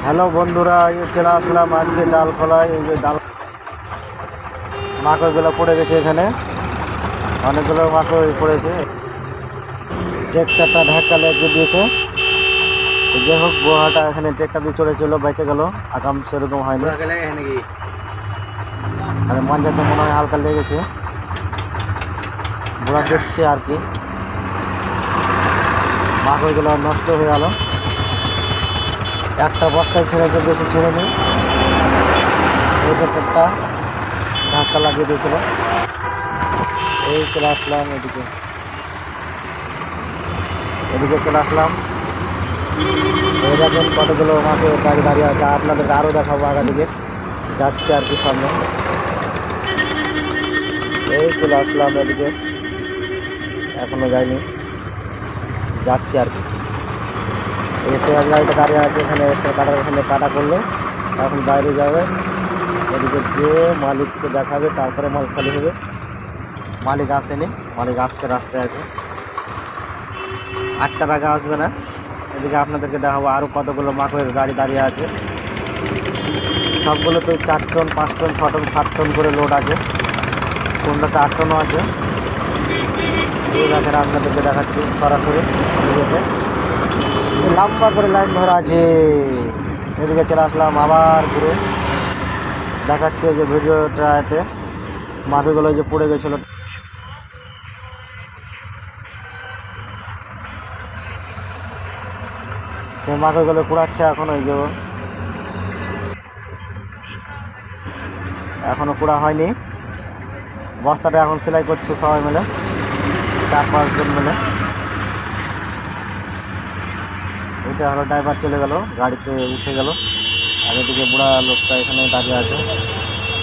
Hello বন্ধুরা, চলে আসলাম আজকে ডাল খোলায়। এই যে ডাল মাকড়গুলো পড়ে গেছে, এখানে অনেকগুলো মাকড় পড়েছে। ট্রেক্টরটা ধাক্কা লেগে দিয়েছে। যাই হোক, গোহাটা এখানে ট্রেক্টর দিয়ে চলেছিল, বেঁচে গেল, আগাম সেরকম হয়নি। আর মাঞ্জাতে মনে হয় হালকা লেগেছে, গোড়া দেখছে আর কি। মাকড়গুলো নষ্ট হয়ে গেল। একটা বস্তায় ছেড়েছে, বেশি ছেড়েনি। এই ট্রেক্টরটা ধাক্কা লাগিয়ে দিয়েছিল। এই চলে আসলাম এদিকে চলে আসলাম। এই দেখেন কতগুলো মাকে গাড়ি দাঁড়িয়ে আছে। আপনাদেরকে আরও দেখাবো, আগা দিকে যাচ্ছে আর কি সামনে। এই চলে আসলাম এদিকে, এখনো যাইনি, যাচ্ছি আর কি। এসে গাড়িটা দাঁড়িয়ে আছে এখানে, এখানে কাটা করলে এখন বাইরে যাবে। এদিকে গিয়ে মালিককে দেখাবে, তারপরে মাল খালি হবে। মালিক আসেনি, মালিক আসছে রাস্তায় আছে, 8টার আগে আসবে না। এদিকে আপনাদেরকে দেখাবো আরও কতগুলো মাকড়ের গাড়ি দাঁড়িয়ে আছে। সবগুলো তো 4 টন 5 টন 6 টন 7 টন করে লোড আছে, কোনটাতে 8 টনও আছে। এই দেখেন, আপনাদেরকে দেখাচ্ছি সরাসরি। লম্বা করে লাইন ধরা আছে। এদিকে চলে আসলাম আবার ঘুরে, দেখাচ্ছে যে ভিডিওটাতে মাকড়গুলো যে পড়ে গেছিলো, সে মাকড়গুলো কুড়াচ্ছে এখন। ওই যে এখনো কুড়া হয়নি, বস্তাটা এখন সেলাই করছে সবাই মিলে, 4-5 জন মিলে। এটা হলো ড্রাইভার চলে গেল, গাড়িতে উঠে গেল। আর এদিকে বুড়া লোকটা এখানে দাঁড়িয়ে আছে।